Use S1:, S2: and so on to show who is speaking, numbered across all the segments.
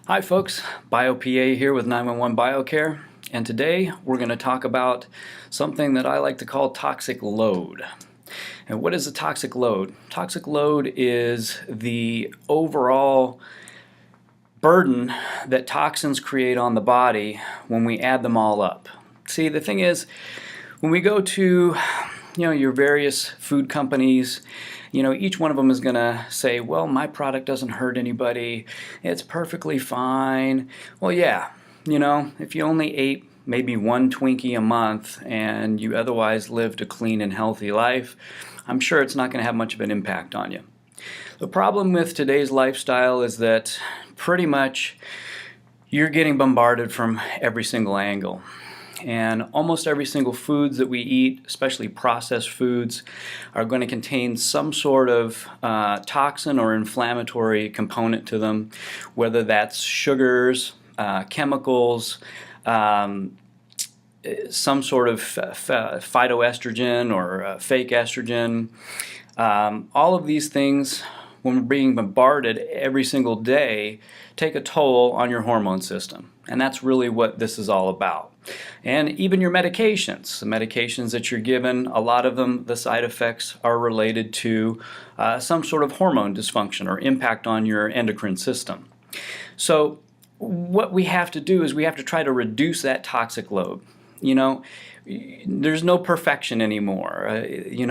S1: Hi folks, BioPA here with 911 BioCare, and today we're going to talk about something that I like to call toxic load. And what is a toxic load? Toxic load is the overall burden that toxins create on the body when we add them all up. See, the thing is, when we go to your various food companies, each one of them is going to say, well, my product doesn't hurt anybody, it's perfectly fine. Well, yeah, if you only ate maybe one Twinkie a month and you otherwise lived a clean and healthy life, I'm sure it's not going to have much of an impact on you. The problem with today's lifestyle is that pretty much you're getting bombarded from every single angle. And almost every single foods that we eat, especially processed foods, are going to contain some sort of toxin or inflammatory component to them, whether that's sugars, chemicals, some sort of phytoestrogen or fake estrogen. All of these things, when we're being bombarded every single day, take a toll on your hormone system. And that's really what this is all about. And even your medications, the medications that you're given, a lot of them, the side effects are related to some sort of hormone dysfunction or impact on your endocrine system. So what we have to do is we have to try to reduce that toxic load. There's no perfection anymore.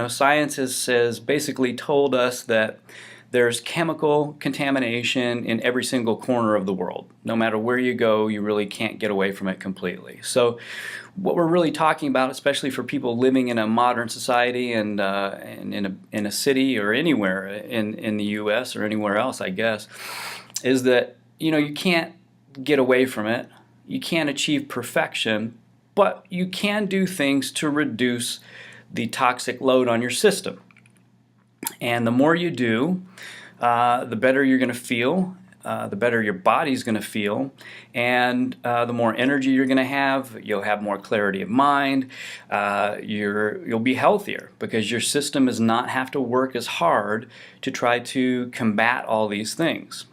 S1: Science has basically told us that there's chemical contamination in every single corner of the world. No matter where you go, you really can't get away from it completely. So what we're really talking about, especially for people living in a modern society and in a city or anywhere in the U.S. or anywhere else, I guess, is that you can't get away from it. You can't achieve perfection, but you can do things to reduce the toxic load on your system. And the more you do, the better you're going to feel, the better your body's going to feel, and the more energy you're going to have. You'll have more clarity of mind. You'll be healthier because your system does not have to work as hard to try to combat all these things.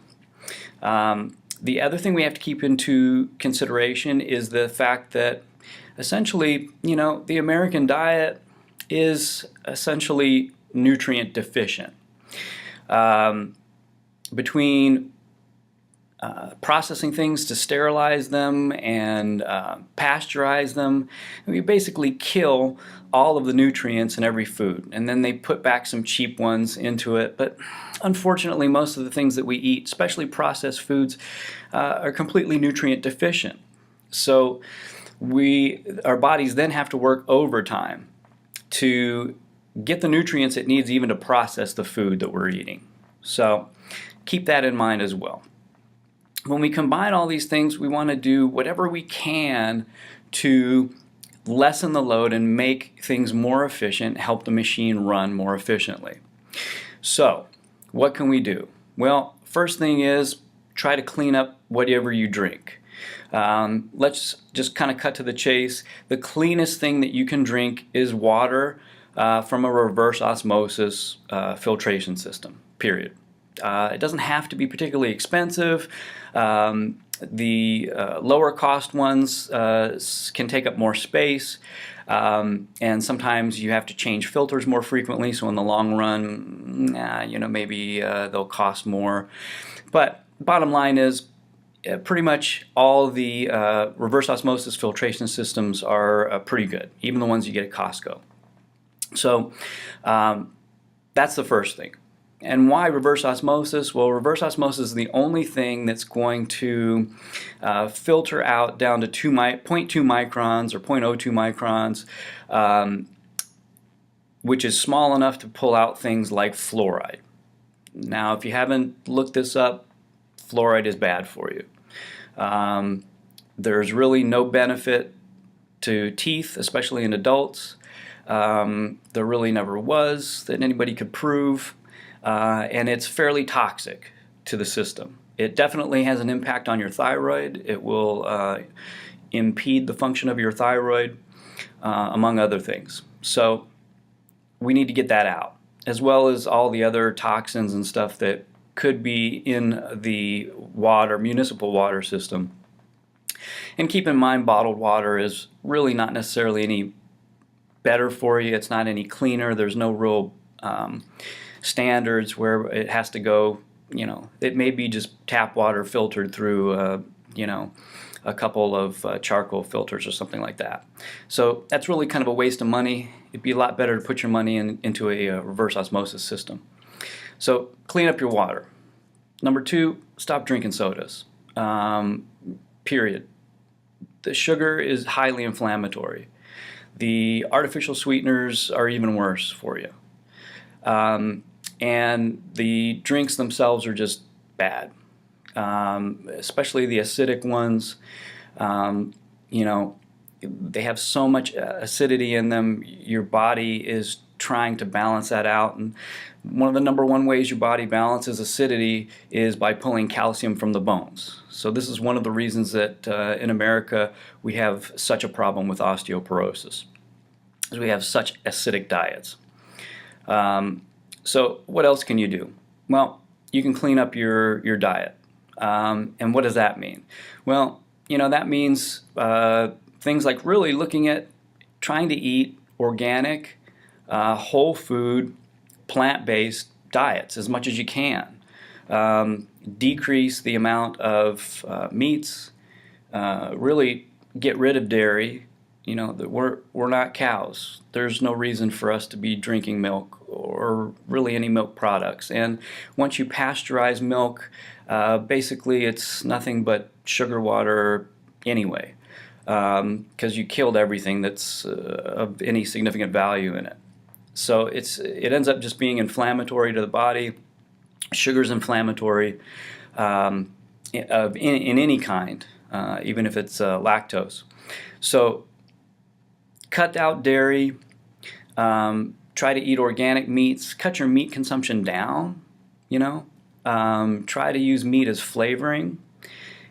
S1: The other thing we have to keep into consideration is the fact that essentially, the American diet is essentially nutrient deficient. Between processing things to sterilize them and pasteurize them, we basically kill all of the nutrients in every food, and then they put back some cheap ones into it. But unfortunately, most of the things that we eat, especially processed foods, are completely nutrient deficient. So our bodies then have to work overtime to get the nutrients it needs even to process the food that we're eating. So keep that in mind as well. When we combine all these things, we want to do whatever we can to lessen the load and make things more efficient, help the machine run more efficiently. So what can we do? Well, first thing is try to clean up whatever you drink. Let's just kind of cut to the chase. The cleanest thing that you can drink is water from a reverse osmosis filtration system, period. It doesn't have to be particularly expensive. The lower cost ones can take up more space, and sometimes you have to change filters more frequently, so in the long run, maybe they'll cost more. But bottom line is, pretty much all the reverse osmosis filtration systems are pretty good, even the ones you get at Costco. So that's the first thing. And why reverse osmosis? Well, reverse osmosis is the only thing that's going to filter out down to 0.2 microns or 0.02 microns, which is small enough to pull out things like fluoride. Now, if you haven't looked this up, fluoride is bad for you. There's really no benefit to teeth, especially in adults. There really never was that anybody could prove, and it's fairly toxic to the system. It definitely has an impact on your thyroid. It will impede the function of your thyroid, among other things. So we need to get that out, as well as all the other toxins and stuff that could be in the municipal water system. And keep in mind, bottled water is really not necessarily any better for you. It's not any cleaner. There's no real standards where it has to go. It may be just tap water filtered through, a couple of charcoal filters or something like that. So that's really kind of a waste of money. It'd be a lot better to put your money into a reverse osmosis system. So clean up your water. Number 2, stop drinking sodas. Period. The sugar is highly inflammatory. The artificial sweeteners are even worse for you. And the drinks themselves are just bad. Especially the acidic ones. They have so much acidity in them, your body is trying to balance that out. And one of the number one ways your body balances acidity is by pulling calcium from the bones. So this is one of the reasons that in America we have such a problem with osteoporosis, is we have such acidic diets. So what else can you do? Well, you can clean up your diet. And what does that mean? Well, that means things like really looking at trying to eat organic, whole food, plant-based diets as much as you can. Decrease the amount of meats. Really get rid of dairy. We're not cows. There's no reason for us to be drinking milk or really any milk products. And once you pasteurize milk, basically it's nothing but sugar water anyway, because you killed everything that's of any significant value in it. So it ends up just being inflammatory to the body. Sugar's inflammatory in any kind, even if it's lactose. So cut out dairy. Try to eat organic meats. Cut your meat consumption down. Try to use meat as flavoring,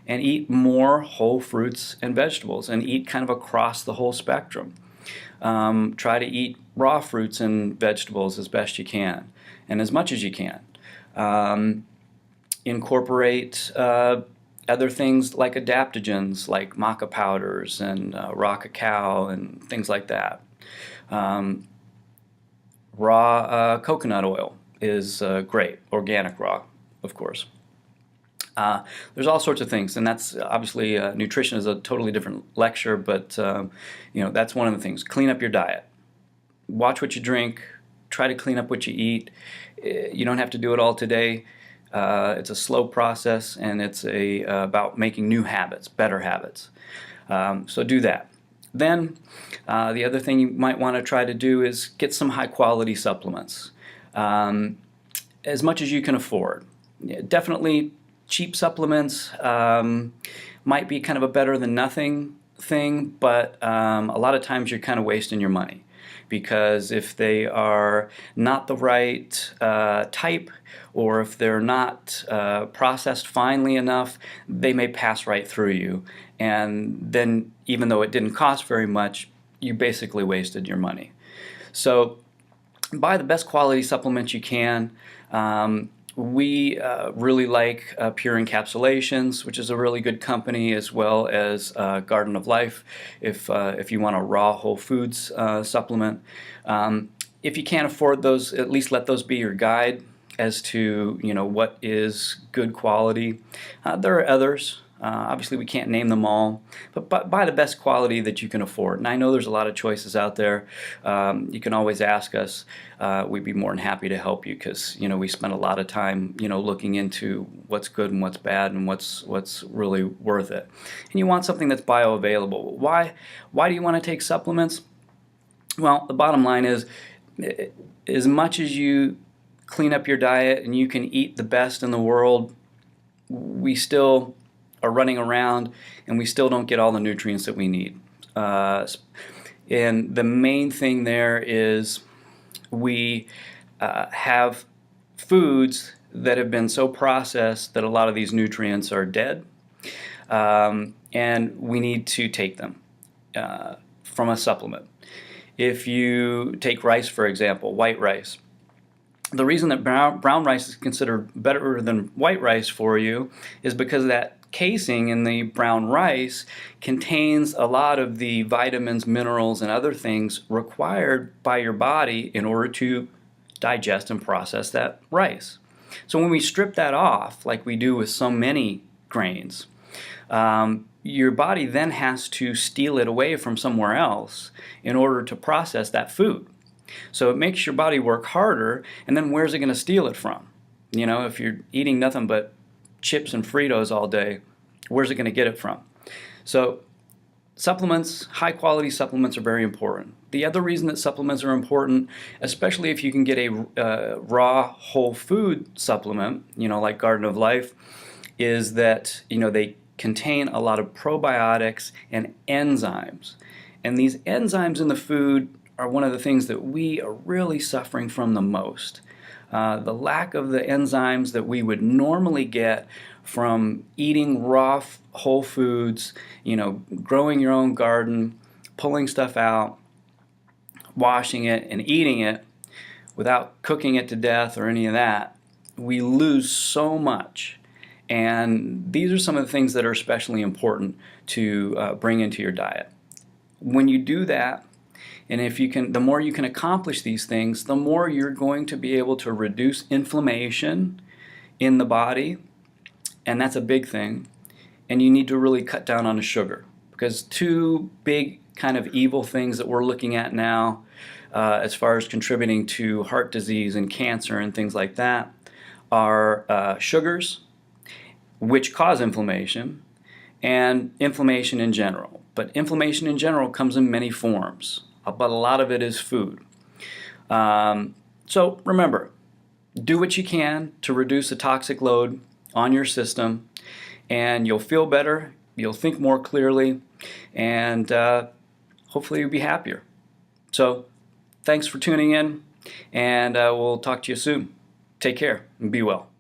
S1: and eat more whole fruits and vegetables, and eat kind of across the whole spectrum. Try to eat raw fruits and vegetables as best you can, and as much as you can. Incorporate other things like adaptogens, like maca powders and raw cacao and things like that. Raw coconut oil is great, organic raw, of course. There's all sorts of things, and that's obviously nutrition is a totally different lecture, but that's one of the things. Clean up your diet. Watch what you drink. Try to clean up what you eat. You don't have to do it all today. It's a slow process, and it's about making new habits, better habits. So do that. Then the other thing you might want to try to do is get some high-quality supplements, as much as you can afford. Definitely cheap supplements might be kind of a better than nothing thing, but a lot of times you're kind of wasting your money, because if they are not the right type, or if they're not processed finely enough, they may pass right through you, and then even though it didn't cost very much, you basically wasted your money. So buy the best quality supplements you can. We really like Pure Encapsulations, which is a really good company, as well as Garden of Life, if you want a raw whole foods supplement. If you can't afford those, at least let those be your guide as to what is good quality. There are others. Obviously, we can't name them all, but buy the best quality that you can afford. And I know there's a lot of choices out there. You can always ask us. We'd be more than happy to help you, because we spend a lot of time looking into what's good and what's bad and what's really worth it. And you want something that's bioavailable. Why do you want to take supplements? Well, the bottom line is, as much as you clean up your diet and you can eat the best in the world, we still are running around and we still don't get all the nutrients that we need. And the main thing there is we have foods that have been so processed that a lot of these nutrients are dead, and we need to take them from a supplement. If you take rice, for example, white rice, The reason that brown rice is considered better than white rice for you is because that casing in the brown rice contains a lot of the vitamins, minerals, and other things required by your body in order to digest and process that rice. So when we strip that off, like we do with so many grains, your body then has to steal it away from somewhere else in order to process that food. So it makes your body work harder, and then where's it going to steal it from? You know, if you're eating nothing but chips and Fritos all day, where's it going to get it from? So supplements, high quality supplements are very important. The other reason that supplements are important, especially if you can get a raw whole food supplement, you know, like Garden of Life, is that, you know, they contain a lot of probiotics and enzymes. And these enzymes in the food are one of the things that we are really suffering from the most. The lack of the enzymes that we would normally get from eating raw whole foods, you know, growing your own garden, pulling stuff out, washing it and eating it without cooking it to death or any of that, we lose so much. And these are some of the things that are especially important to bring into your diet. When you do that, and if you can, the more you can accomplish these things, the more you're going to be able to reduce inflammation in the body, and that's a big thing. And you need to really cut down on the sugar, because two big kind of evil things that we're looking at now as far as contributing to heart disease and cancer and things like that are sugars, which cause inflammation, and inflammation in general. But inflammation in general comes in many forms, but a lot of it is food. So remember, do what you can to reduce the toxic load on your system, and you'll feel better, you'll think more clearly, and hopefully you'll be happier. So thanks for tuning in, and we'll talk to you soon. Take care and be well.